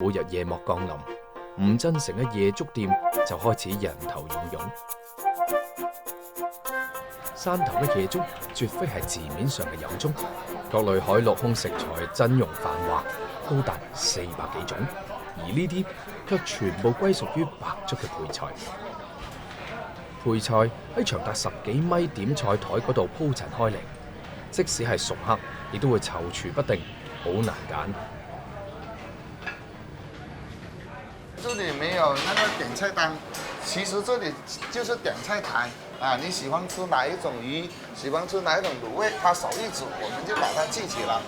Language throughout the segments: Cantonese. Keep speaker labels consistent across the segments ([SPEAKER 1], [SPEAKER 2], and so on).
[SPEAKER 1] 每日夜幕降臨，吳真城嘅夜粥店就開始人頭湧湧。山頭嘅夜粥絕非係字面上嘅有粥，各類海陸空食材陣容繁華，高達400幾種，而呢啲卻全部歸屬於白粥嘅配菜。配菜喺長達10幾米點菜台嗰度鋪陳開嚟，即使係熟客，亦都會躊躇不定，好難揀。
[SPEAKER 2] 這裡沒有那個點菜單，其實這裡就是點菜台啊！你喜歡吃哪一種魚，喜歡吃哪一種滷味，它手一指，我們就把它記起了。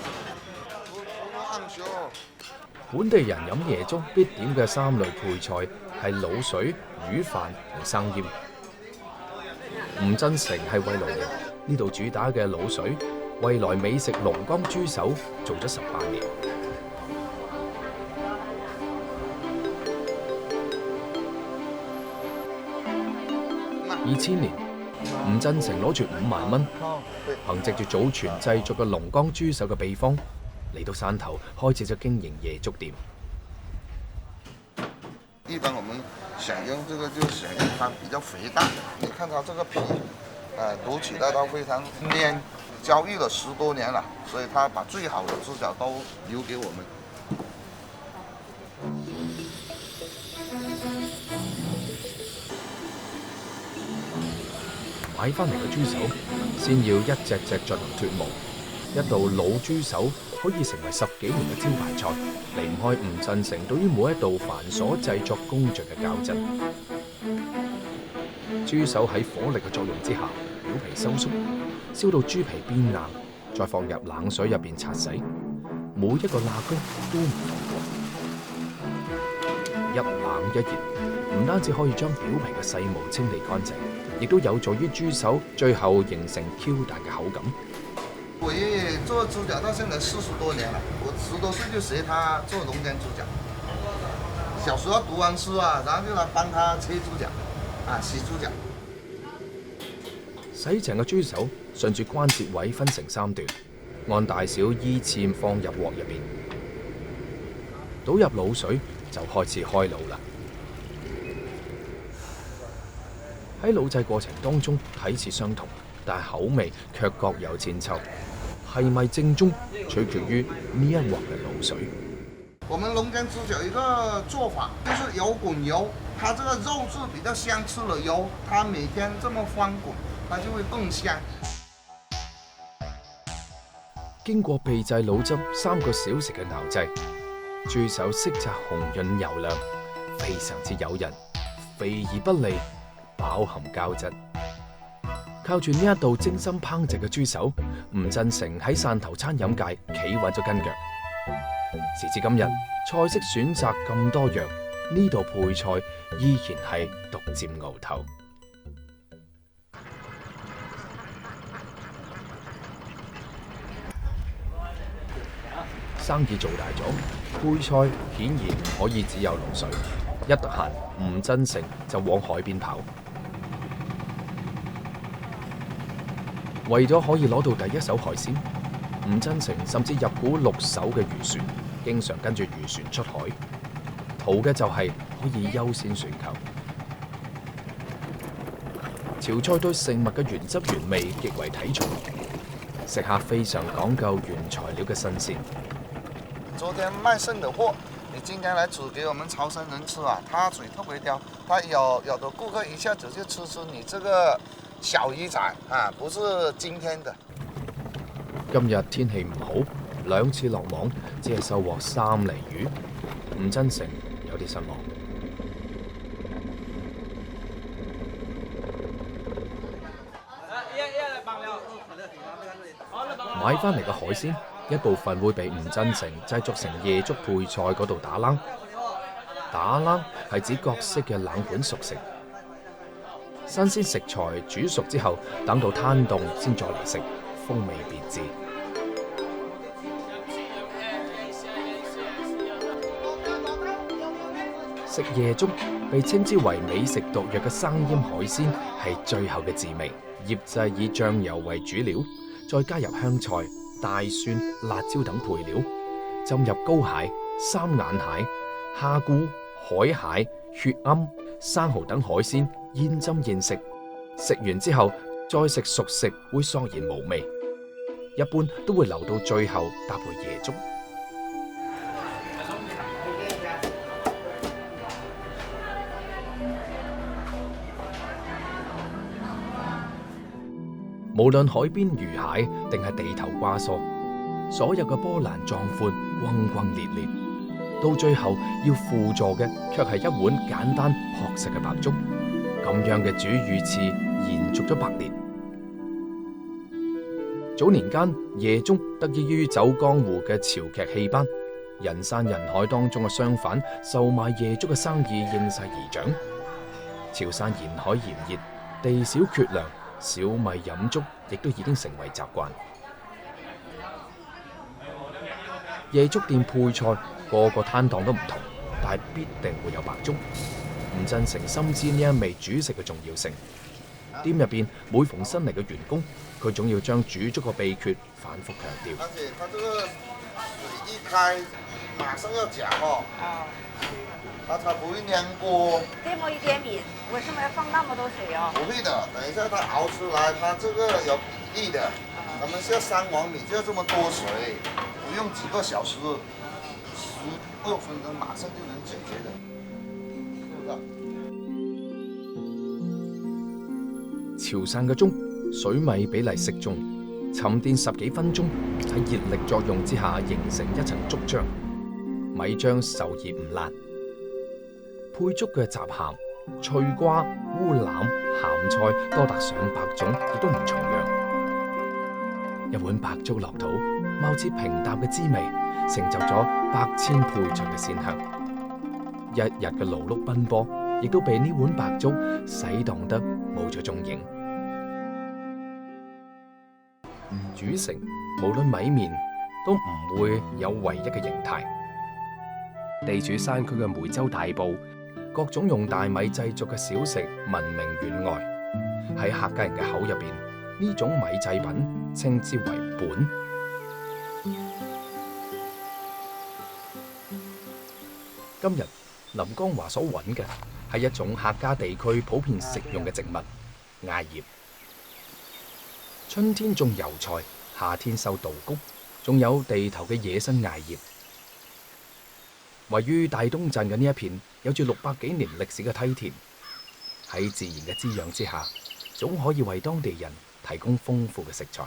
[SPEAKER 1] 本地人飲夜粥必點嘅3類配菜係滷水、魚飯同生醃。吳真城係惠來人，呢度主打嘅滷水，惠來美食龍江豬手做咗18年。2000年，吳真城攞住5萬蚊，憑藉住祖傳製作嘅龍江豬手嘅秘方，嚟到汕頭開始咗經營夜粥店。
[SPEAKER 2] 一般我們選用這個就選用它比較肥大，你看它這個皮，滷起來它非常黏，教育了10多年了，所以它把最好的豬腳都留給我們。
[SPEAKER 1] 買翻嚟嘅豬手，先要一隻隻進行脱毛。一道老豬手可以成為10幾年嘅招牌菜，離唔開吳真城對於每一道繁瑣製作工序嘅較真。豬手喺火力嘅作用之下，表皮收縮，燒到豬皮變硬，再放入冷水入邊擦洗。每一個蠟膏都唔同過，一冷一熱，唔單止可以將表皮嘅細毛清理乾淨，亦都有助於豬手最後形成 Q 彈嘅口感。
[SPEAKER 2] 我爺爺做豬腳到現在40多年了，我10多歲就學他做龍江豬腳。小時候讀完書啊，然後就來幫他切豬腳，洗豬腳。
[SPEAKER 1] 洗淨嘅豬手順住關節位分成3段，按大小依次放入鑊入邊，倒入滷水就開始開滷啦。喺滷製過程當中睇似相同，但係口味卻各有千秋。係咪正宗，取決於呢一鑊嘅滷水。
[SPEAKER 2] 我們龍江豬腳一個做法就是油滾油，它這個肉質比較香，吃了油，它每天這麼翻滾，它就會更香。
[SPEAKER 1] 經過秘製滷汁3個小時嘅熬製，豬手色澤紅潤油亮，非常之誘人，肥而不膩，飽含膠質。靠住呢一道精心烹製嘅豬手，吳真城喺汕頭餐飲界企穩咗根腳。時至今日，菜式選擇咁多樣，呢道配菜依然係獨佔鰲頭。生意做大咗，配菜顯然唔可以只有滷水。一得閒，吳真城就往海邊跑。為咗可以攞到第一手海鮮，吳真城甚至入股6艘嘅漁船，經常跟住漁船出海，圖嘅就係可以優先選購。潮菜對食物嘅原汁原味極為睇重，食客非常講究原材料嘅新鮮。
[SPEAKER 2] 昨天賣剩的貨，你今天來煮給我們潮汕人吃啊，他嘴特別刁，他有的顧客一下子就吃出你這個小魚仔啊，不是今天的。
[SPEAKER 1] 今日天氣唔好，2次落網，只係收穫3厘魚。吳真城有啲失望。買翻嚟嘅海鮮，一部分會被吳真城製作成夜粥配菜嗰度打冷。打冷係指各式嘅冷盤熟食。新鮮食材煮熟之後，等到攤凍先再嚟食，風味別致。食夜粥被稱之為美食毒藥嘅生醃海鮮係最後嘅滋味，醃製以醬油為主料，再加入香菜、大蒜、辣椒等配料，浸入膏蟹、三眼蟹、蝦菇、海蟹、血鵪、生蠔等海鮮現浸現食，食完之後再食熟食會索然無味，一般都會留到最後搭配椰粥。無論海邊魚蟹定係地頭瓜梳，所有嘅波瀾壯闊、轟轟烈烈，到最後要輔助嘅卻係一碗簡單樸實嘅白粥。咁樣嘅煮魚翅延續咗100年。早年間，椰粥得益於走江湖嘅潮劇戲班，人山人海當中嘅商販售賣椰粥嘅生意應勢而長。潮汕沿海炎熱，地少缺糧，小米飲粥亦都已經成為習慣。椰粥店配菜個個攤檔都唔同，但係必定會有白粥。吳振成深知呢一味煮食嘅重要性。店入邊每逢新嚟嘅員工，佢總要將煮粥嘅秘訣反覆強調。
[SPEAKER 2] 而且它這個水一開，馬上要夾哦，它才不會粘鍋。
[SPEAKER 3] 這麼一點米，為什麼要放那麼多水哦？
[SPEAKER 2] 不會的，等一下它熬出來，它這個有比例的。我們是要3碗米就要這麼多水，不用幾個小時，16分鐘馬上就能解決的。
[SPEAKER 1] 潮汕嘅粥，水米比例適中，沉澱10幾分鐘，喺熱力作用之下形成一層粥漿，米漿受熱唔爛。配粥嘅雜餡、脆瓜、烏腩、鹹菜多達上百種，亦都唔重樣。一碗白粥落肚，貌似平淡嘅滋味，成就咗百千配菜嘅鮮香。一日嘅勞碌奔波，亦都被呢碗白粥洗蕩得冇咗蹤影。煮成無論米麵都唔會有唯一嘅形態。地處山區嘅梅州大埔，各種用大米製作嘅小食聞名遠外。喺客家人嘅口入邊，呢種米製品稱之為本。今日林江華所揾嘅係一種客家地區普遍食用嘅植物艾葉。春天種油菜，夏天收稻穀，仲有地頭嘅野生艾葉。位於大東鎮嘅呢一片有住600幾年歷史嘅梯田，喺自然嘅滋養之下，總可以為當地人提供豐富嘅食材。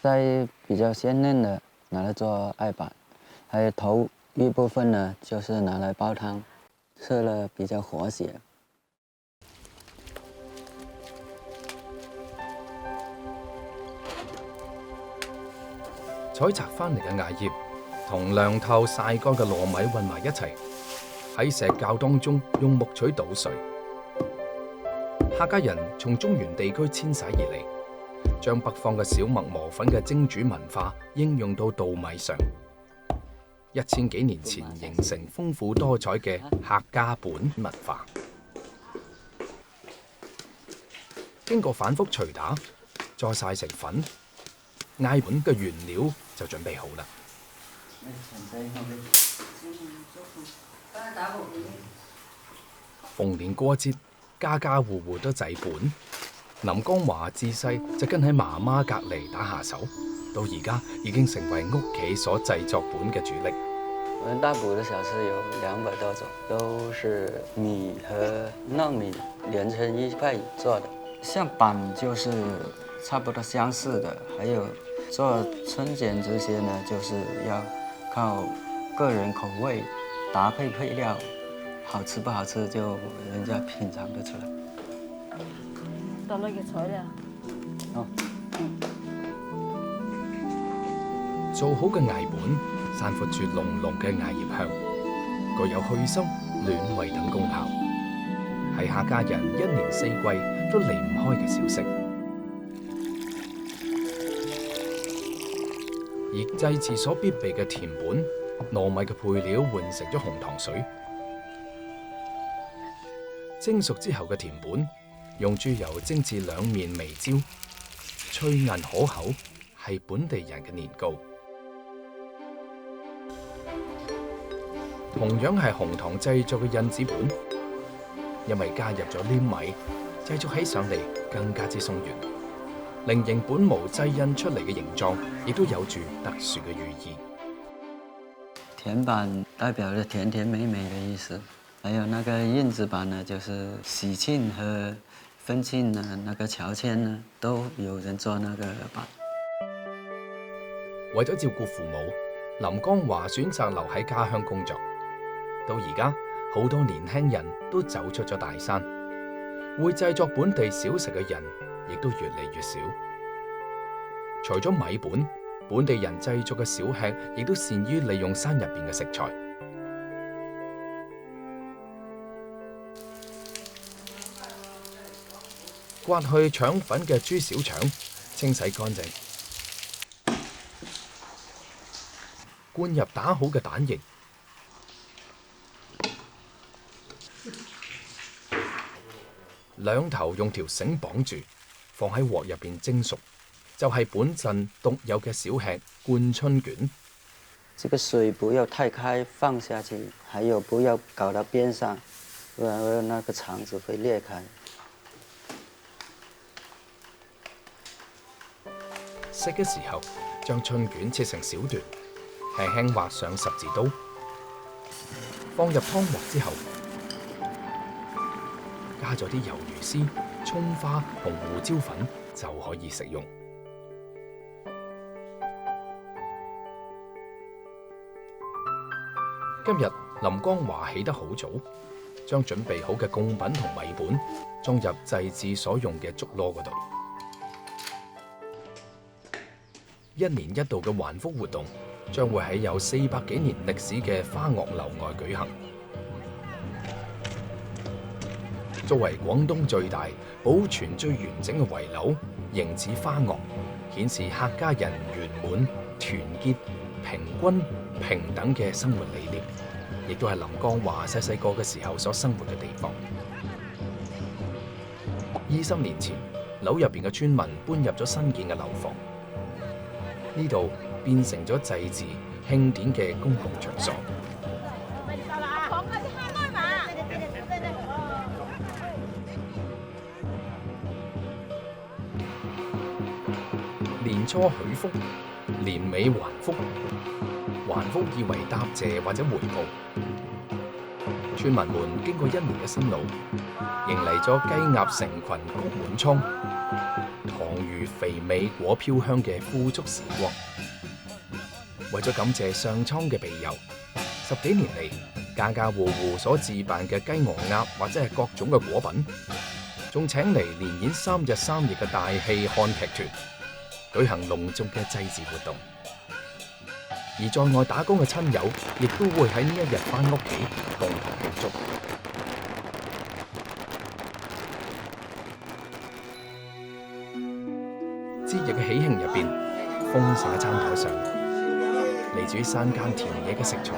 [SPEAKER 4] 在比較鮮嫩的拿來做艾板，還有頭一部分呢，就是拿來煲湯，吃了比較活血。
[SPEAKER 1] 採摘翻嚟嘅艾葉同涼透曬乾嘅糯米混埋一齊，喺石窖當中用木錘搗碎。客家人從中原地區遷徙而嚟，將北方嘅小麥磨粉嘅蒸煮文化應用到稻米上。1000幾年前形成豐富多彩嘅客家本文化。經過反覆捶打，再曬成粉，艾本嘅原料就準備好啦。逢年過節，家家戶戶都製本。林江華自細就跟喺媽媽隔離打下手，到而家已經成為屋企所製作本嘅主力。
[SPEAKER 4] 我們大埔的小吃有200多種，都是米和糯米連成一塊做的。像板就是差不多相似的，還有做春捲這些呢，就是要靠個人口味搭配配料，好吃不好吃就人家品嘗得出來。
[SPEAKER 3] 到那個材料。
[SPEAKER 4] 哦。
[SPEAKER 1] 做好嘅艾本散發住濃濃嘅艾葉香，具有去濕、暖胃等功效，係客家人1年4季都離唔開嘅小食。而祭祀所必備嘅甜本，糯米嘅配料換成咗紅糖水，蒸熟之後嘅甜本用豬油蒸至兩面微焦，脆韌可口，係本地人嘅年糕。同樣係紅糖製作嘅印紙本，因為加入咗黏米，製作起上嚟更加之鬆軟，令形本無製印出嚟嘅形狀，亦都有住特殊嘅寓意。
[SPEAKER 4] 甜版代表着甜甜美美的意思，还有那个印子版呢，就是喜慶和婚慶呢，那個喬遷呢，都有人做那個版。
[SPEAKER 1] 為咗照顧父母，林江華選擇留喺家鄉工作。到而家，好多年輕人都走出咗大山，會製作本地小食嘅人亦都越嚟越少。除咗米本，本地人製作嘅小吃亦都善於利用山入邊嘅食材。刮去腸粉嘅豬小腸，清洗乾淨，灌入打好嘅蛋液，兩頭用條繩綁住，放喺鑊入邊蒸熟，就係本鎮獨有嘅小吃灌春卷。
[SPEAKER 4] 這個水不要太開，放下去，還有不要搞到邊上，不然那個腸子會裂開。
[SPEAKER 1] 食嘅時候，將春卷切成小段，輕輕劃上十字刀，放入湯鑊之後，加咗啲魷魚絲、葱花同胡椒粉就可以食用。今日林江華起得好早，將準備好嘅貢品同米本裝入祭祀所用嘅竹籮嗰度。一年一度嘅環福活動將會喺有400幾年歷史嘅花樂樓外舉行。作為廣東最大、保存最完整嘅遺樓，形似花樂，顯示客家人圓滿、團結、平均、平等嘅生活理念，亦都係林江華細個嘅時候所生活嘅地方。20年前，樓入邊嘅村民搬入咗新建嘅樓房。呢度變成咗祭祀慶典嘅公共場所。年初許福，年尾還福。還福意為答謝或者回報。村民們經過1年嘅辛勞，迎嚟咗雞鴨成群谷滿倉，糖如肥美果飄香嘅富足時光。為咗感謝上蒼嘅庇佑，10幾年嚟，家家戶戶所置辦嘅雞鵝鴨或者係各種嘅果品，仲請嚟連演3日3夜嘅大戲漢劇團，舉行隆重嘅祭祀活動。而在外打工嘅親友，亦都會喺呢一日返屋企共同慶祝。節日嘅喜慶入邊，豐盛嘅餐台上，嚟自於山間田野嘅食材，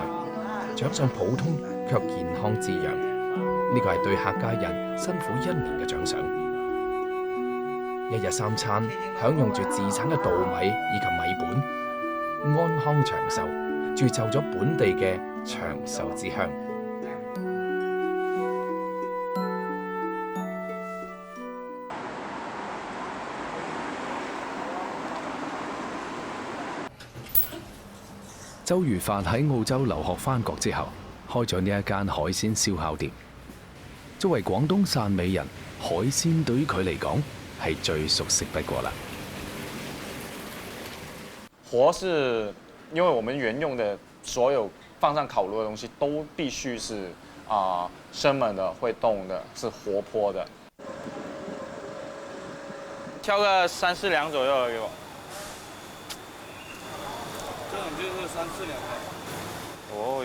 [SPEAKER 1] 長相普通卻健康滋養。呢個係對客家人辛苦1年嘅獎賞。1日3餐，享用住自產嘅稻米以及米本。安康長壽，鑄就咗本地嘅長壽之鄉。周如發喺澳洲留學返國之後，開咗呢一間海鮮燒烤店。作為廣東汕尾人，海鮮對於佢嚟講係最熟悉不過啦。
[SPEAKER 5] 活是因為我們原用的所有放上烤爐的東西都必須是生猛的、會動的、是活潑的。挑個3、4兩左右給我。
[SPEAKER 6] 這種就是3、4兩的。
[SPEAKER 5] 哦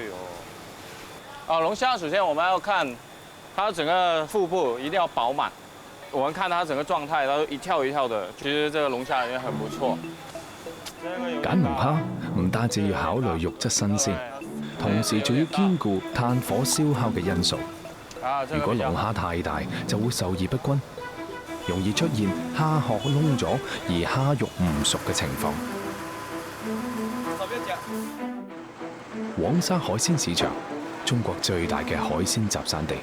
[SPEAKER 5] 喲。龍蝦首先我們要看它整個腹部一定要飽滿，我們看它整個狀態，它一跳一跳的，其實這個龍蝦也很不錯。
[SPEAKER 1] 揀龍蝦唔單止要考慮肉質新鮮，同時仲要兼顧炭火燒烤嘅因素。如果龍蝦太大，就會受熱不均，容易出現蝦殼燶咗而蝦肉唔熟嘅情況。廣沙海鮮市場中國最大嘅海鮮集散地，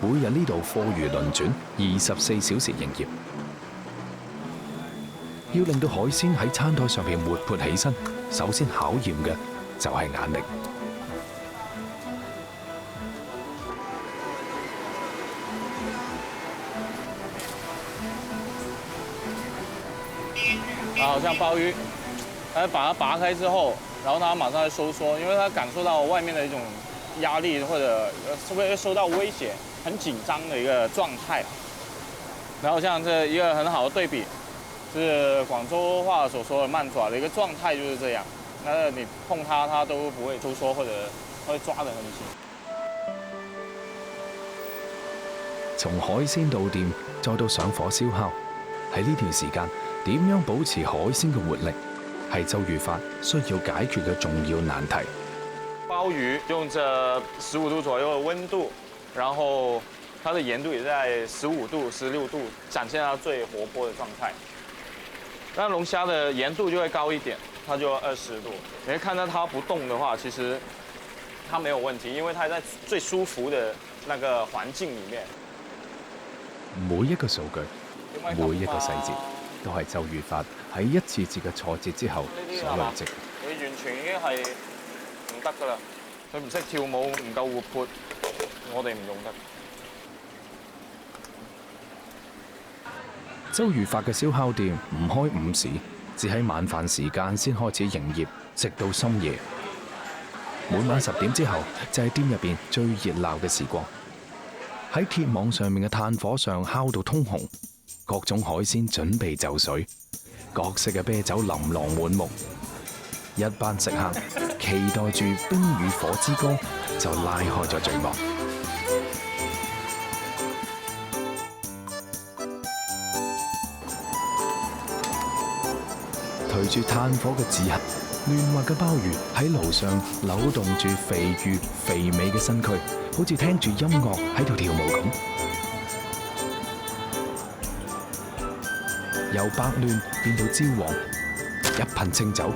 [SPEAKER 1] 每日呢度貨如輪轉，24小時營業。要令到海鮮喺餐台上邊活潑起身，首先考驗嘅就係眼力。
[SPEAKER 5] 好像鲍鱼，它把它拔开之后，然后它马上会收缩，因为它感受到外面的一种压力或者会受到威胁，很紧张的一个状态。然后像这一个很好的对比，是广州话所说的慢爪的一个状态就是这样。那你碰它，它都不會收縮或者會抓得很緊。
[SPEAKER 1] 從海鮮到店，再到上火燒烤，喺呢段時間點樣保持海鮮嘅活力，係周御發需要解決嘅重要難題。
[SPEAKER 5] 鮑魚用着15度左右的溫度，然後它的鹽度也在15度、16度，展現它最活潑的狀態。那龍蝦的鹽度就會高一點，它就20度。你會看到它不動的話，其實它沒有問題，因為它在最舒服的那個環境裡面。
[SPEAKER 1] 每一個數據，每一個細節，都係周御發喺一次次嘅挫折之後所累積。
[SPEAKER 5] 佢完全已經係唔得㗎啦，佢唔識跳舞，唔夠活潑，我哋唔用得。
[SPEAKER 1] 周御發嘅燒烤店唔開午市，只喺晚飯時間先開始營業，直到深夜。每晚10點之後就係店入邊最熱鬧嘅時光。喺鐵網上面嘅炭火上烤到通紅，各種海鮮準備就緒，各式嘅啤酒琳琅滿目。一班食客期待住《冰與火之歌》就拉開咗序幕。隨住炭火嘅自行，嫩滑嘅鮑魚喺爐上扭動住肥魚肥美嘅身軀，好似聽住音樂喺度跳舞咁。由白嫩變到焦黃，一噴清酒。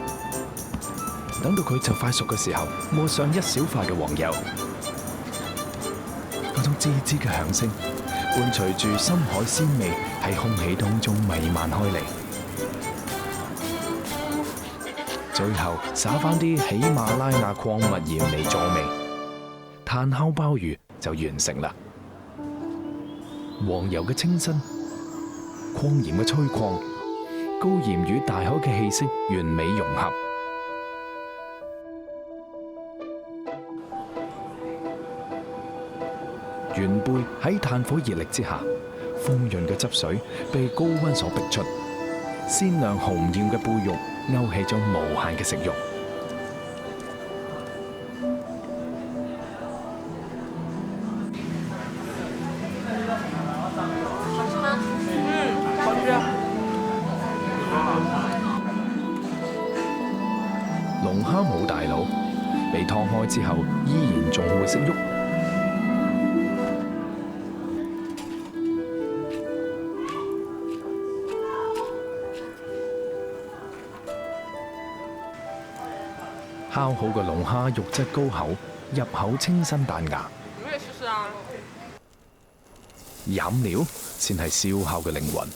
[SPEAKER 1] 等到佢就快熟嘅時候，抹上一小塊嘅黃油，嗰種吱吱嘅響聲，伴隨住深海鮮味喺空氣當中彌漫開嚟。最後灑返啲喜馬拉雅礦物鹽嚟助味，炭烤鮑魚就完成啦。黃油嘅清新，礦鹽嘅催礦，高鹽與大海嘅氣息完美融合。原貝喺炭火熱力之下，豐潤嘅汁水被高溫所逼出，鮮亮紅豔嘅貝肉勾起咗無限嘅食慾。龍蝦冇大腦，被燙開之後依然仲會識喐。烤好嘅龍蝦肉質高厚，入口清新彈牙。
[SPEAKER 7] 我也試試啊！
[SPEAKER 1] 飲料先係燒烤嘅靈魂。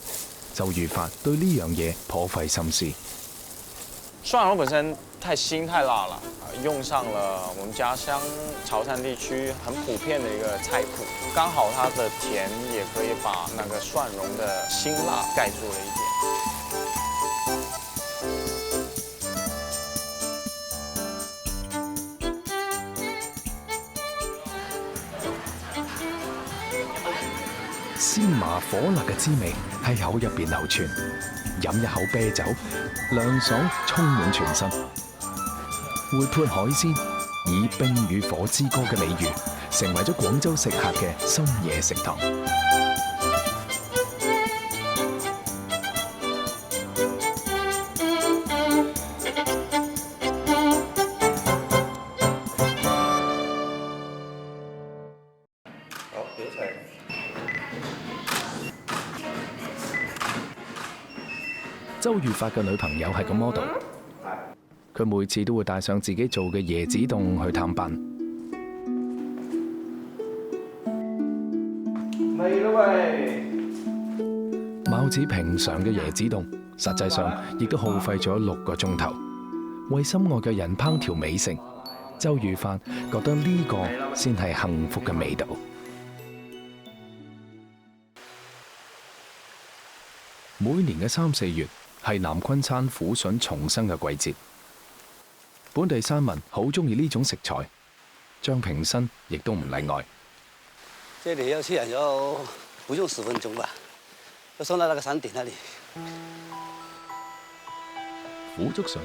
[SPEAKER 1] 周御發對呢樣嘢頗費心思。
[SPEAKER 5] 蒜蓉本身太辛太辣了，用上了我們家鄉潮汕地區很普遍的一個菜譜，剛好它的甜也可以把那個蒜蓉的辛辣蓋住了一點。
[SPEAKER 1] 鮮麻火辣嘅滋味喺口入邊流傳，飲一口啤酒，涼爽充滿全身。活潑海鮮以《冰與火之歌》嘅美譽，成為咗廣州食客嘅深夜食堂。
[SPEAKER 2] 好，表齊。
[SPEAKER 1] 周御發嘅女朋友係個 model， 佢每次都會帶上自己做嘅椰子凍去探班。
[SPEAKER 6] 嚟啦喂！
[SPEAKER 1] 貌似平常嘅椰子凍，實際上亦都耗費咗6個鐘頭，為心愛嘅人烹調美食。周宇發覺得呢個先係幸福嘅味道。每年嘅3、4月係南昆山苦筍重生嘅季節，本地山民好中意呢種食材，張平新亦都唔例外。
[SPEAKER 7] 这里要去要不用10分鐘吧，就送到那個山頂那裡。
[SPEAKER 1] 苦竹筍，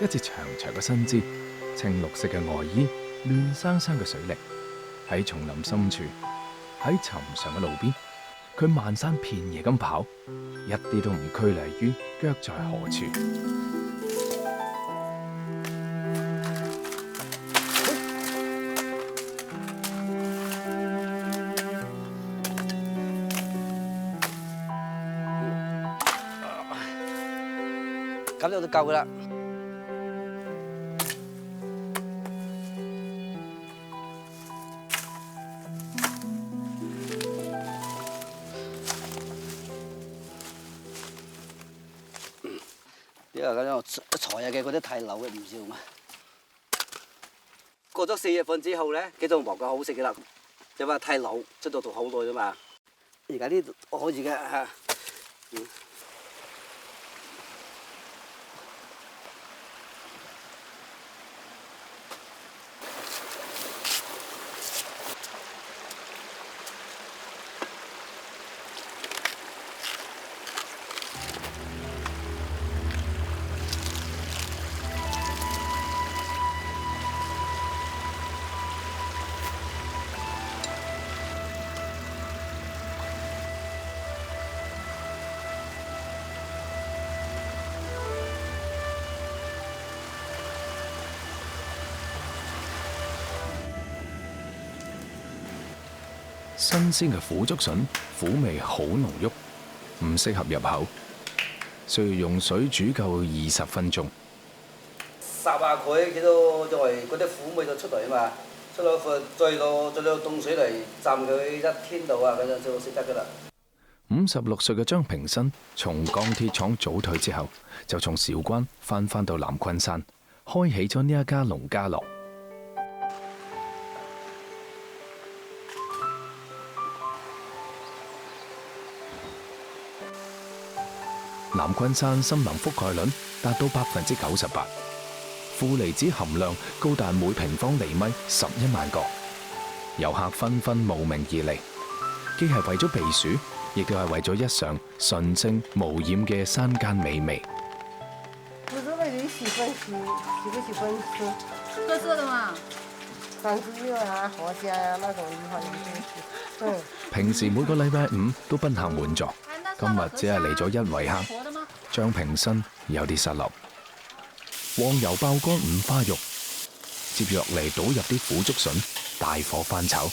[SPEAKER 1] 一截長長嘅身枝，青綠色嘅外衣，亂生生嘅水力，喺叢林深處，喺尋常嘅路邊，佢漫山遍野咁跑，一啲都唔拘泥於腳在何處。
[SPEAKER 7] 咁樣就夠㗎啦。因為咁樣財啊嘅嗰啲太老嘅唔要嘛。過咗4月份之後咧，幾種黃瓜好食嘅啦，就話太老出到度好耐啫嘛。而家呢度可以嘅嚇。
[SPEAKER 1] 新鮮嘅苦竹筍，苦味好濃郁，唔適合入口，需要用水煮夠20分鐘。
[SPEAKER 7] 烚下佢，叫做作為嗰啲苦味就出嚟啊嘛，出咗佢再攞凍水嚟浸佢1天度啊，咁樣就食得噶啦。
[SPEAKER 1] 56歲嘅張平新從鋼鐵廠早退之後，就從韶關翻到南昆山，開起咗呢一家農家樂。南昆山森林覆蓋率達到98%，負離子含量高達每平方厘米11萬個，遊客紛紛慕名而嚟，既係為咗避暑，亦都係為咗一嘗純正無染嘅山間美味。
[SPEAKER 8] 不是為了喜歡吃，喜不喜歡吃？
[SPEAKER 3] 特色的嘛。
[SPEAKER 8] 三汁肉啊、河蝦啊那種地方都是。
[SPEAKER 1] 平時每個禮拜5都賓客滿座，今日只係嚟咗1位客。張平新有啲失落。黃油爆乾五花肉，接落嚟倒入啲苦竹筍，大火翻炒，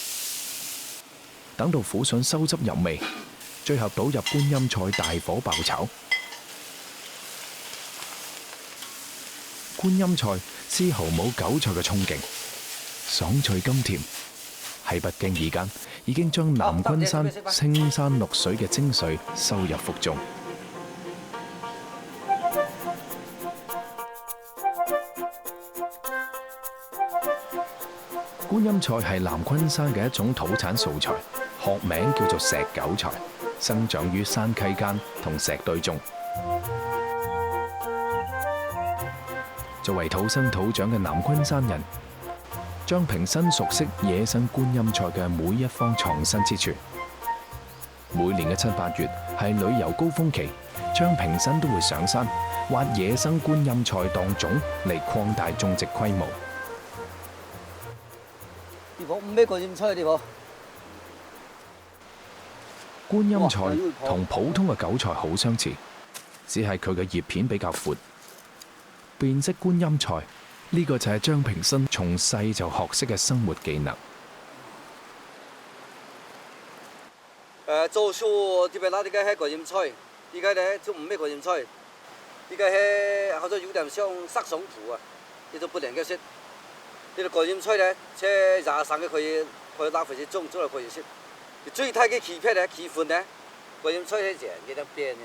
[SPEAKER 1] 等到苦筍收汁入味，最後倒入觀音菜，大火爆炒。觀音菜絲毫冇韭菜嘅衝勁，爽脆甘甜，喺不經意間已經將南昆山青山綠水嘅精髓收入腹中。觀音菜係南昆山嘅一種土產素材，學名叫做石韭菜，生長於山溪間同石堆中。作為土生土長嘅南昆山人，張平新熟悉野生觀音菜嘅每一方藏身之處。每年嘅7、8月係旅遊高峰期，張平新都會上山挖野生觀音菜當種嚟擴大種植規模。
[SPEAKER 7] 呢棵咩觀音菜呢棵？
[SPEAKER 1] 觀音菜同普通嘅韭菜好相似，只係佢嘅葉片比較闊。辨識觀音菜，呢個就係張平新從細就學識嘅生活技能。
[SPEAKER 7] 做數特別嗱，呢個係觀音菜，呢個咧就唔係觀音菜，呢個係好似有點像殺蟲土啊，呢就不能夠食。呢個觀音菜咧，即係野生嘅可以拿回去種，咗嚟可以食。最大嘅欺騙咧、欺負咧，嗰種菜係正嘅得變嘅。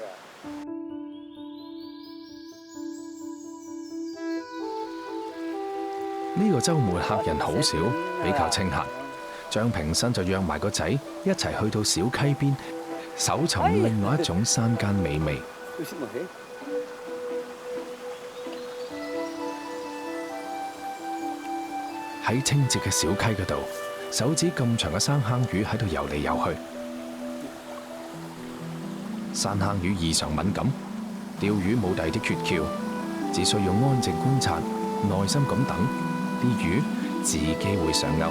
[SPEAKER 1] 呢個週末客人好少，比較清閒。張平生就約埋個仔一齊去到小溪邊，搜尋另外一種山間美味。喺清澈嘅小溪嗰度，手指咁長嘅生坑魚喺度游嚟游去。山坑魚異常敏感，釣魚冇第啲訣竅，只需要安靜觀察，耐心咁等，啲魚自己會上鈎。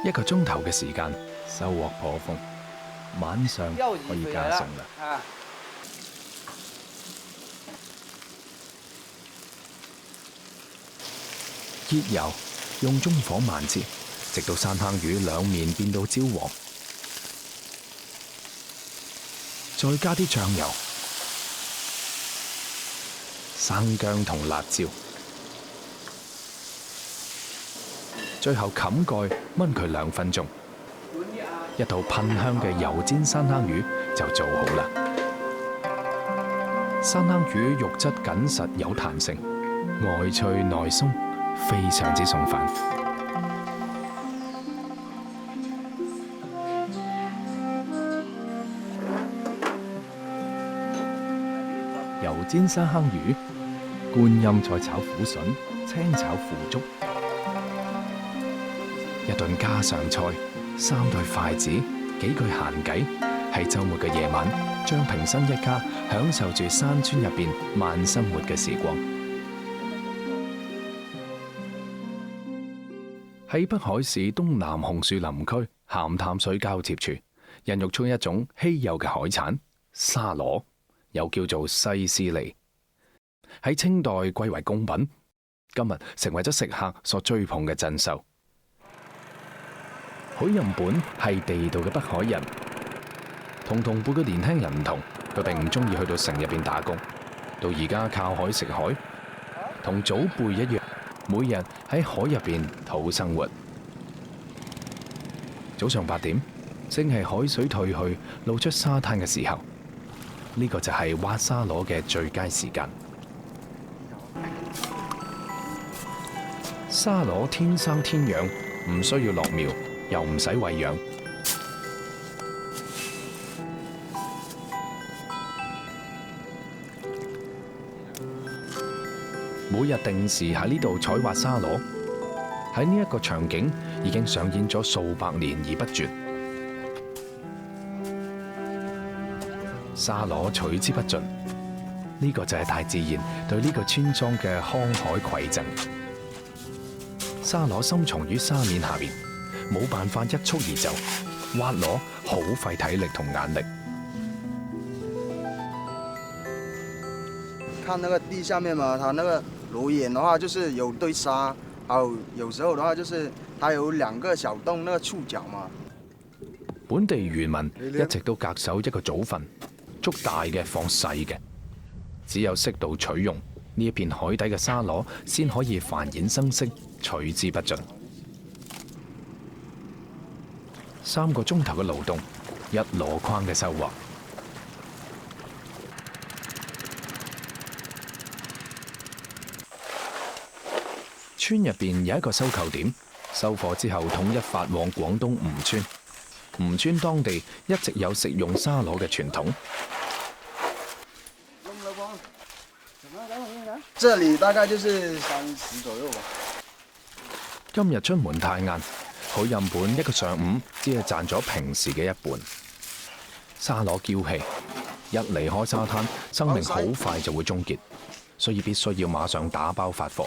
[SPEAKER 1] 1個鐘頭嘅時間，收穫頗豐，晚上可以加餸啦。熱油用中火慢切，直到山坑魚兩面變到焦黃，再加啲醬油、生薑同辣椒。最後冚蓋燜佢2分鐘，一道噴香嘅油煎山坑魚就做好啦。山坑魚肉質緊實有彈性，外脆內鬆，非常之送飯。油煎山坑魚、觀音菜炒苦筍、青炒腐竹。一頓家常菜，3對筷子，幾句閒偈，喺週末嘅夜晚，張平生一家享受住山村入邊慢生活嘅時光。喺北海市東南紅樹林區鹹淡水交接處，孕育出一種稀有嘅海產沙螺，又叫做西施利。喺清代貴為貢品，今日成為咗食客所追捧嘅珍饈。許任本係地道嘅北海人，同同輩嘅年輕人唔同，佢並唔中意去到城入邊打工，到而家靠海食海，同祖輩一樣，每日喺海入邊討生活。早上8點，正係海水退去，露出沙灘嘅時候，呢個就係挖沙螺嘅最佳時間。沙螺天生天養，唔需要落苗。又唔使餵養，每日定時喺呢度採挖沙螺，喺呢一個場景已經上演咗數百年而不絕。沙螺取之不盡，呢個就係大自然對呢個村莊嘅慷慨饋贈。沙螺深藏於沙面下邊，冇辦法一蹴而就，挖螺好費體力同眼力。
[SPEAKER 9] 看那個地下面嘛，它那個螺眼的話，就是有堆沙，還有時候的話，就是它有2個小洞，那個觸角嘛。
[SPEAKER 1] 本地漁民一直都恪守一個祖訓，捉大嘅放細嘅，只有適度取用，呢一片海底嘅沙螺先可以繁衍生息，取之不盡。3個鐘頭嘅勞動，1籮筐嘅收穫。村入邊有一個收購點，收貨之後統一發往廣東吳村。吳村當地一直有食用沙螺嘅傳統。
[SPEAKER 9] 這裡大概就是30左右吧。
[SPEAKER 1] 今日出門太晏。許任本一個上午只係賺咗平時嘅1半。沙螺嬌氣，一離開沙灘，生命好快就會終結，所以必須要馬上打包發貨。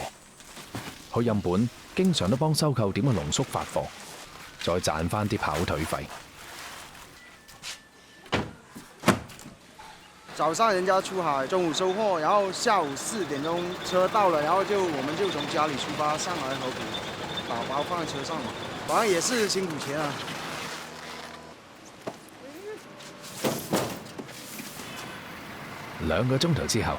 [SPEAKER 1] 許任本經常都幫收購點嘅農宿發貨，再賺返啲跑腿費。
[SPEAKER 9] 早上人家出海，中午收貨，然後下午4點鐘車到了，然後我們就從家裡出發上來河浦，打包放在車上嘛。反正也是辛苦钱啊。
[SPEAKER 1] 2個鐘頭之後，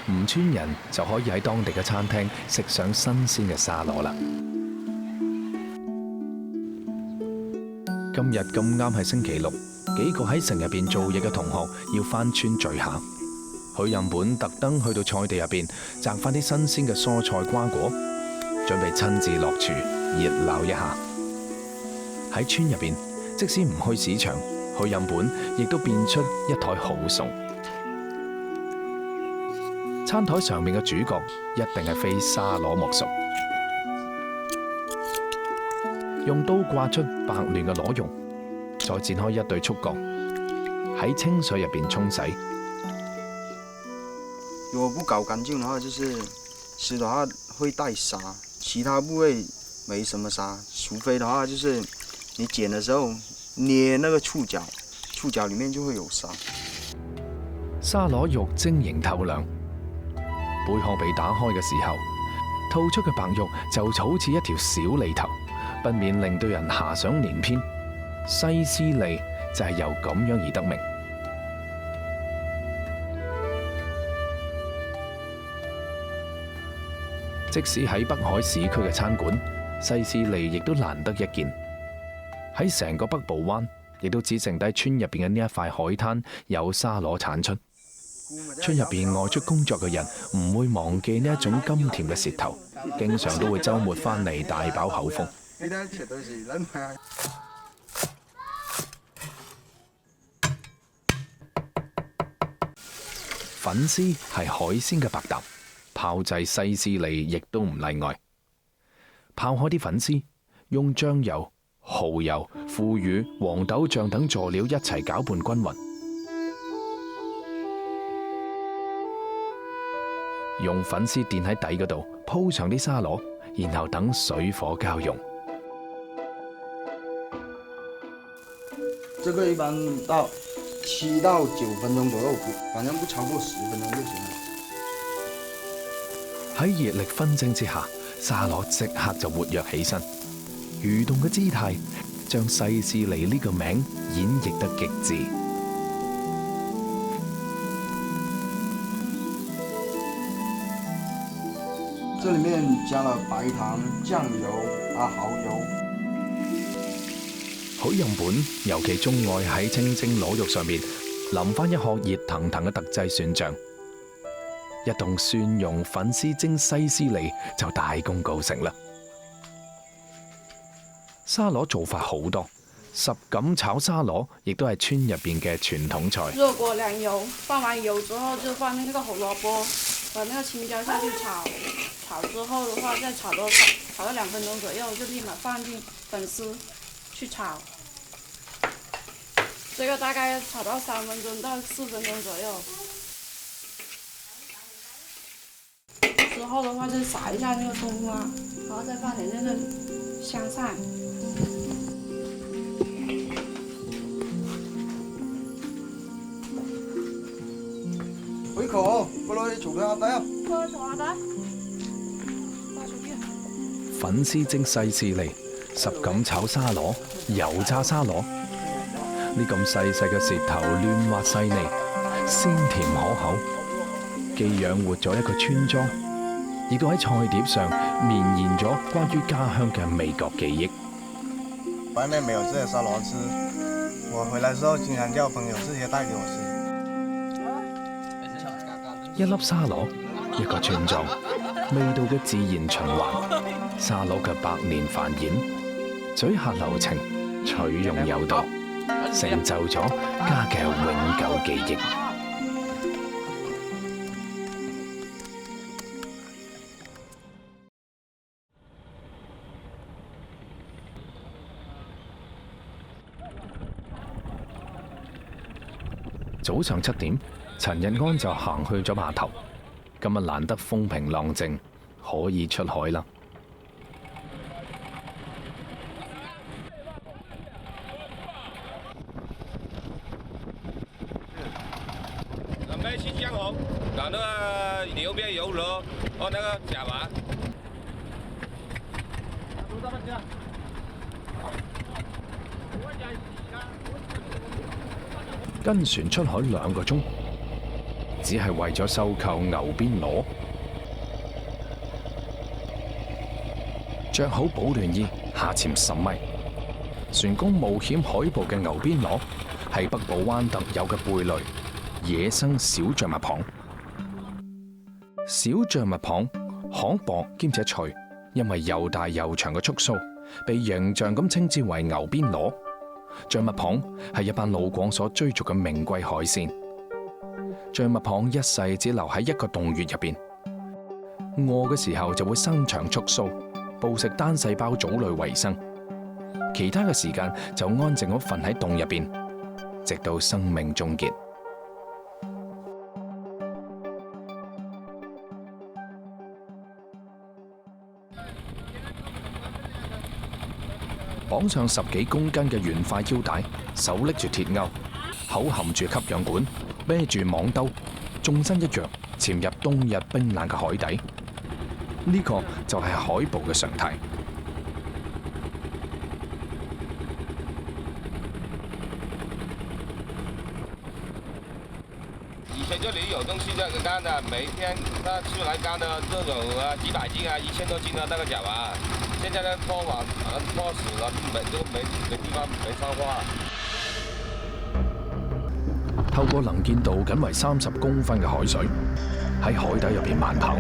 [SPEAKER 1] 吳村人就可以喺當地嘅餐廳食上新鮮嘅沙螺啦。今日咁啱係星期六，幾個喺城入邊做嘢嘅同學要返村聚下。許任本特登去到菜地入邊摘翻啲新鮮嘅蔬菜瓜果，準備親自落廚熱鬧一下。喺村入邊，即使唔去市場，許任本亦都變出一枱好餸。餐台上面嘅主角一定係非沙螺莫屬，用刀刮出白嫩嘅螺蓉，再剪開一對束角，喺清水入邊沖洗。
[SPEAKER 9] 如果不搞乾淨的話，就是吃的話會帶沙，其他部位沒什麼沙，除非的話就是你剪的時候捏那個觸角，觸角裡面就會有沙。
[SPEAKER 1] 沙螺肉晶瑩透亮，貝殼被打開嘅時候，吐出嘅白肉就好似一條小脷頭，不免令到人遐想連篇。西施利就係由咁樣而得名。即使喺北海市區嘅餐館，西施利亦都難得一見。喺成個北部灣，亦都只剩低村入邊嘅呢一塊海灘有沙螺產出。村入邊外出工作嘅人唔會忘記呢一種甘甜嘅舌頭，經常都會週末返嚟大飽口福。粉絲係海鮮嘅百搭，炮製西施利亦都唔例外。泡開啲粉絲，用醬油、蠔油、腐乳、黃豆醬等佐料一齊攪拌均勻。用粉絲墊喺底嗰度，鋪上啲沙螺，然後等水火交融。
[SPEAKER 9] 這個一般到7到9分鐘左右，反正不超過10分鐘就行了。
[SPEAKER 1] 喺熱力熏蒸之下，沙螺即刻就活躍起身，蠕動嘅姿態將西施利呢個名演繹得極致。
[SPEAKER 9] 這裡面加了白糖、醬油、蠔油。
[SPEAKER 1] 許任本尤其鍾愛喺清蒸螺肉上面淋翻一殼熱騰騰嘅特製蒜醬，一棟蒜蓉粉絲蒸西施利就大功告成啦。沙螺做法好多，什錦炒沙螺亦都係村入邊嘅傳統菜。
[SPEAKER 3] 熱過涼油，放完油之後就放那個紅蘿蔔，把那個青椒下去炒，炒之後的話再炒到2分鐘左右，就立馬放進粉絲去炒。這個大概炒到3分鐘到4分鐘左右。之後的話就撒一下那個冬瓜，然後再放點那個香菜。
[SPEAKER 9] 回口，過來炒下底啊！
[SPEAKER 3] 過來炒下底。
[SPEAKER 1] 粉絲蒸西施利，什錦炒沙螺，油炸沙螺。呢咁細細嘅舌頭嫩滑細膩，鮮甜可口，既養活咗一個村莊，亦都喺菜碟上綿延咗關於家鄉嘅味覺記憶。
[SPEAKER 10] 外面沒有這些沙螺吃，我回來之後經常叫朋友直接帶給我吃。
[SPEAKER 1] 一粒沙螺，一個村莊，味道嘅自然循環，沙螺嘅百年繁衍，嘴下留情，取用有道，成就咗家嘅永久記憶。早上7點，陳日安就行去咗碼頭。今日難得風平浪靜，可以出海啦。
[SPEAKER 6] 準備去江紅，搞那個牛邊油螺和那個甲丸。
[SPEAKER 1] 跟船出海2個鐘，只係為咗收購牛邊螺。着好保暖衣，下潛10米，船工冒險海捕嘅牛邊螺係北部灣特有嘅貝類野生小象拔蚌。小象拔蚌殼薄兼且脆，因為又大又長嘅觸鬚，被形象咁稱之為牛邊螺。象拔蚌係一班老廣所追逐嘅名貴海鮮。象拔蚌一世只留喺一個洞穴入邊，餓嘅時候就會伸長觸鬚，捕食單細胞藻類為生，其他嘅時間就安靜咁瞓喺洞入邊，直到生命終結。綁上10幾公斤嘅圓塊腰帶，手拎住鐵鈎，口含住吸氧管，孭住網兜，縱身一躍，潛入冬日冰冷嘅海底。呢個就係海捕嘅常態。
[SPEAKER 6] 以前這裡有東西這個乾的，每天它出來乾的都有幾百斤啊，1000多斤的那個腳啊。現在呢拖死了，沒地方沒消化。
[SPEAKER 1] 透過能見度僅為30公分嘅海水，喺海底入邊慢跑、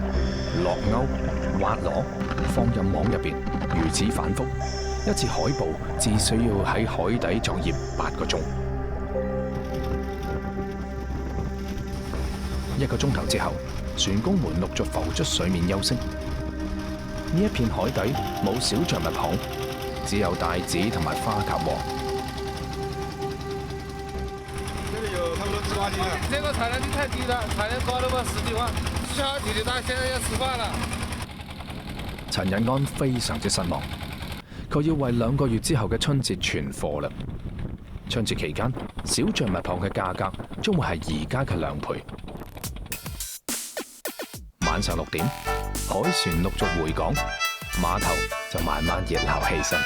[SPEAKER 1] 落鈎、滑螺、放入網入邊，如此反覆。一次海捕只需要喺海底作業8個鐘。1個鐘頭之後，船工們陸續浮出水面休息。呢一片海底冇小象拔蚌，只有帶子同埋花甲王。
[SPEAKER 10] 這裡有差不多7、8斤了。
[SPEAKER 6] 這個產量太低了，產量高了吧10幾萬，下體的大現在要吃飯了。
[SPEAKER 1] 陳日安非常之失望，佢要為2個月之後嘅春節存貨啦。春節期間，小象拔蚌嘅價格將會係而家嘅2倍。晚上6點，海船陸續回港，碼頭就慢慢熱鬧起身。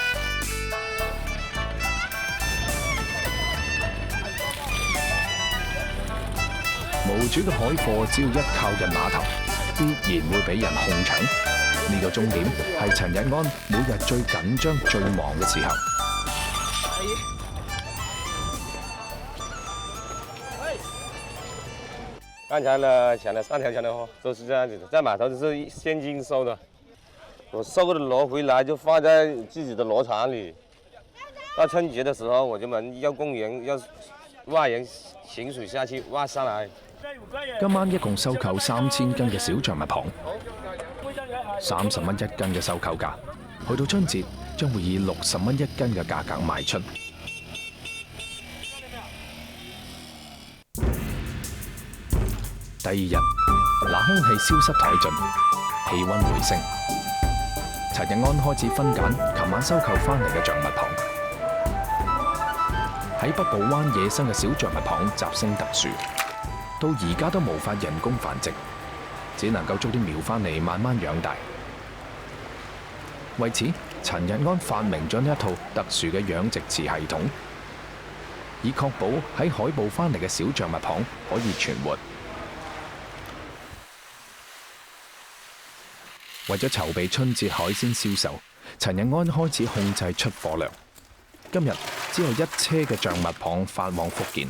[SPEAKER 1] 無主嘅海貨只要一靠近碼頭，必然會俾人哄搶。呢個終點係陳日安每日最緊張、最忙嘅時候。
[SPEAKER 6] 剛才呢搶了3條搶的貨，都是這樣子的，在碼頭都是現金收的。我收的螺回來就放在自己的螺場裡。到春節的時候，我們要供應，要挖人請水下去挖上來。
[SPEAKER 1] 今晚一共收購3000斤嘅小象拔蚌，30蚊1斤嘅收購價，去到春節將會以60蚊1斤嘅價格賣出。第2日，冷空氣消失殆盡，氣溫回升。陳日安開始分揀琴晚收購翻嚟嘅象拔蚌。喺北部灣野生嘅小象拔蚌習性特殊，到而家都無法人工繁殖，只能夠捉啲苗翻嚟慢慢養大。為此，陳日安發明咗呢一套特殊嘅養殖池系統，以確保喺海捕翻嚟嘅小象拔蚌可以存活。為咗籌備春節海鮮銷售，陳日安開始控制出貨量。今日只有1車嘅象拔蚌發往福建。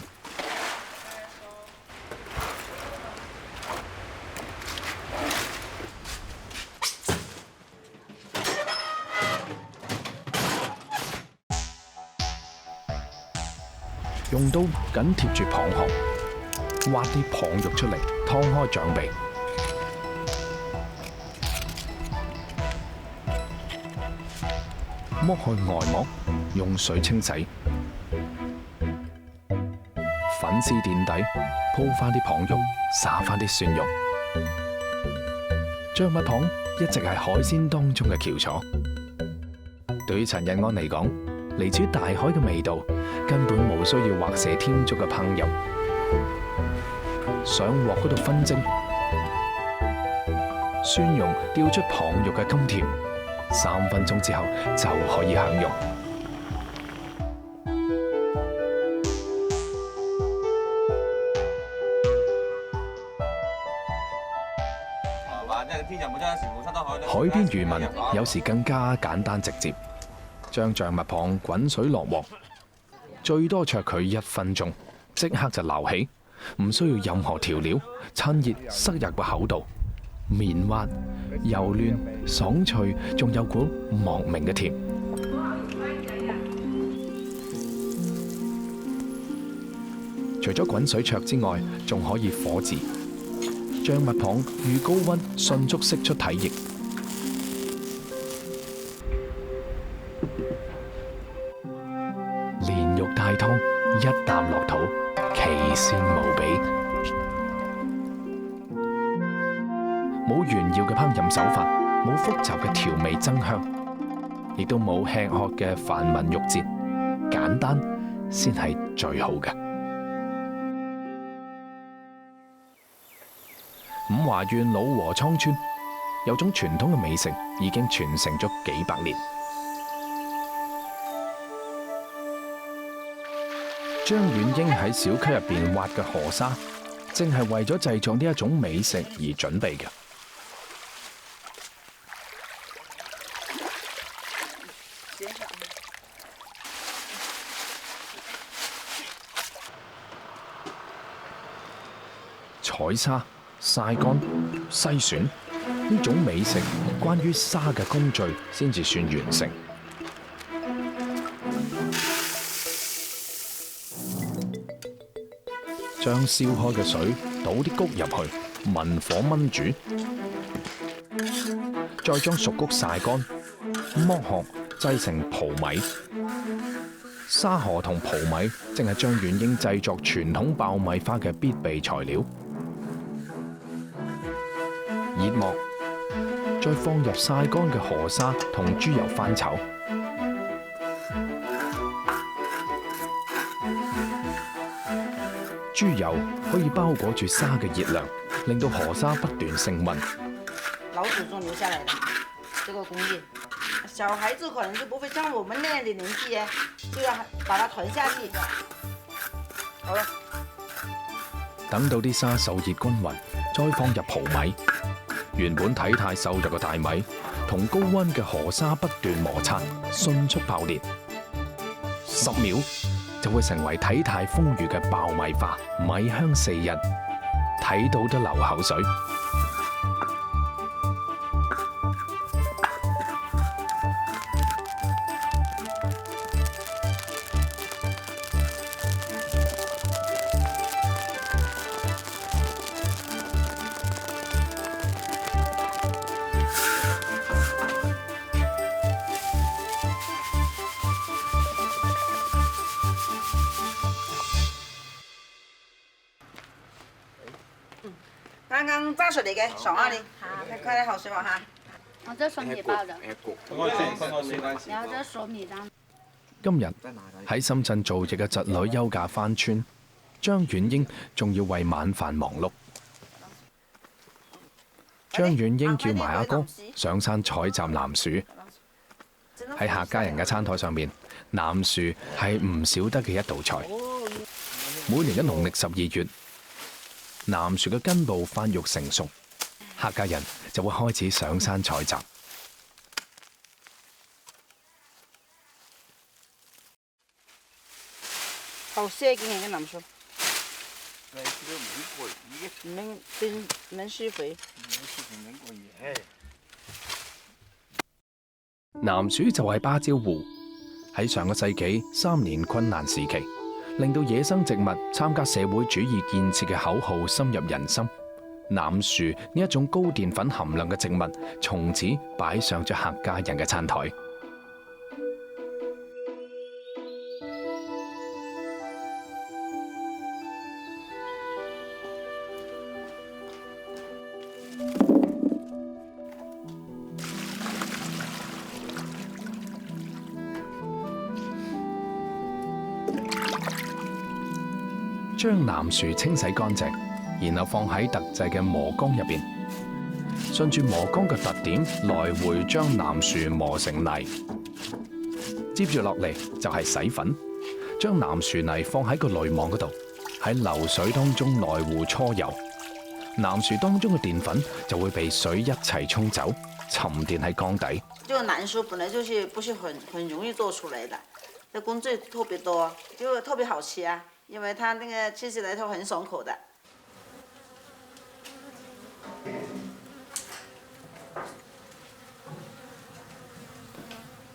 [SPEAKER 1] 用刀緊貼住蚌殼，挖啲蚌肉出嚟，劏開象鼻。剝去外膜，用水清洗，粉絲墊底，鋪翻啲蚌肉，撒翻啲蒜蓉。象拔蚌一直係海鮮當中嘅翹楚。對於陳日安嚟講，嚟自大海嘅味道根本無需要畫蛇添足嘅烹飪。上鑊嗰度分蒸，蒜蓉調出蚌肉嘅甘甜。3分鐘之後就可以享用。海邊漁民有時更加簡單直接，將象蜜蚌滾水落鑊，最多灼佢1分鐘，即刻就撈起，唔需要任何調料，趁熱塞入個口度，綿滑、幼嫩、爽脆，仲有股莫名嘅甜。除咗滾水灼之外，仲可以火炙。象蜜蚌遇高溫迅速釋出體液，蓮肉大湯一啖落肚，奇鮮無比。冇炫耀嘅烹飪手法，冇複雜嘅調味增香，亦都冇吃喝嘅繁文縟節，簡單先係最好嘅。五華縣老和倉村有種傳統嘅美食已經傳承咗幾百年。張婉英喺小溪入邊挖嘅河沙，正係為咗製作呢一種美食而準備嘅。採沙、曬乾、篩選呢種美食，關於沙嘅工序先至算完成。將燒開嘅水倒啲穀入去，文火燜煮，再將熟穀曬乾，剝殼製成蒲米。沙河同蒲米正係張婉英製作傳統爆米花嘅必備材料。熱鑊，再放入曬乾嘅河沙同豬油翻炒。豬油可以包裹住沙嘅熱量，令到河沙不斷升溫。
[SPEAKER 8] 老祖宗留下來的這個工藝，小孩子可能就不會像我們那樣的年紀，就要把它傳下去。好了，
[SPEAKER 1] 等到啲沙受熱均勻，再放入蒲米。原本體態瘦弱嘅大米，同高溫嘅河沙不斷摩擦，迅速爆裂。10秒就會成為體態豐腴嘅爆米花，米香四溢，睇到都流口水。
[SPEAKER 8] 剛剛炸出嚟嘅，爽啊你！快啲口水喎嚇。
[SPEAKER 3] 我這水米包的，然後這水米蛋。
[SPEAKER 1] 今日喺深圳做嘢嘅侄女休假返村，張婉英仲要為晚飯忙碌。張婉英叫埋阿哥上山採摘南薯。喺客家人嘅餐台上面，南薯係唔少得嘅一道菜。每年嘅農曆12月，南薯嘅根部發育成熟，客家人就會開始上山採摘。
[SPEAKER 8] 好些嘅嘅南薯，唔施肥。
[SPEAKER 1] 南薯就係芭蕉湖，喺上個世紀3年困難時期，令到野生植物參加社會主義建設嘅口號深入人心。南薯呢一種高澱粉含量嘅植物，從此擺上咗客家人嘅餐台。將南薯清洗乾淨，然後放喺特製嘅磨缸入邊，順住磨缸嘅特點來回將南薯磨成泥。接住落嚟就係洗粉，將南薯泥放喺個濾網嗰度，喺流水當中來回搓油，南薯當中嘅澱粉就會被水一齊沖走，沉澱喺缸底。
[SPEAKER 8] 這個南薯本來就是不是很容易做出來的，這工序特別多，就特別好吃啊，因為它那個吃起來都很爽口的。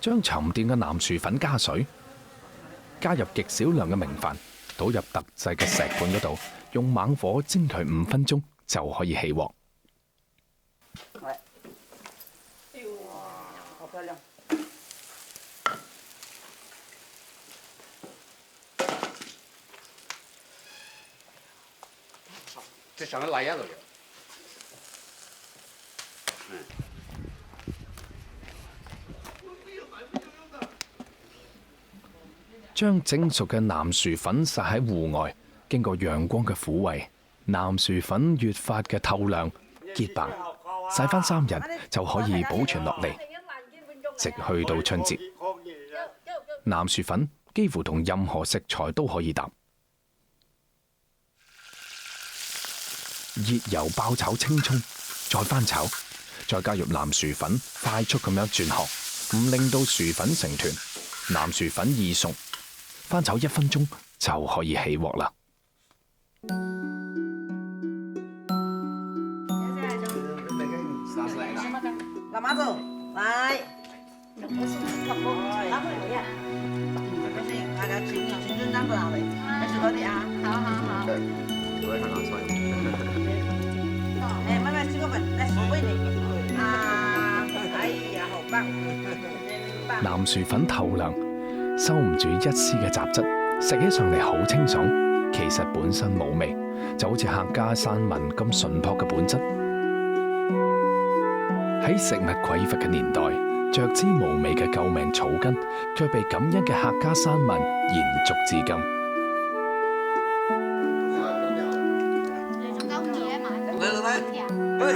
[SPEAKER 1] 將沉澱嘅南薯粉加水，加入極少量嘅明飯，倒入特製嘅石盤嗰度，用猛火蒸佢5分鐘就可以起鑊。
[SPEAKER 8] 好漂亮！
[SPEAKER 11] 即上咗禮一路。
[SPEAKER 1] 將蒸熟嘅南薯粉撒喺戶外，經過陽光嘅撫慰，南薯粉越發嘅透亮潔白，曬翻3日就可以保存落嚟，直去到春節。南薯粉幾乎同任何食材都可以搭。熱油爆炒青葱，再翻炒，再加入南薯粉，快速咁樣轉殼，唔令到薯粉成團。南薯粉易熟。翻炒1分鐘就可以起鑊啦。
[SPEAKER 8] 老媽子，來。大家請準擔過嚟，一食多啲啊！好。
[SPEAKER 11] 我係南菜。
[SPEAKER 8] 慢食個份，來數俾你。啊！哎呀，好棒！
[SPEAKER 1] 南薯粉透亮。收唔住一絲嘅雜質，食起上嚟好清爽。其實本身冇味，就好似客家山民咁純樸嘅本質。喺食物匱乏嘅年代，着之無味嘅救命草根，卻被感恩嘅客家山民延續至今。
[SPEAKER 8] 喂，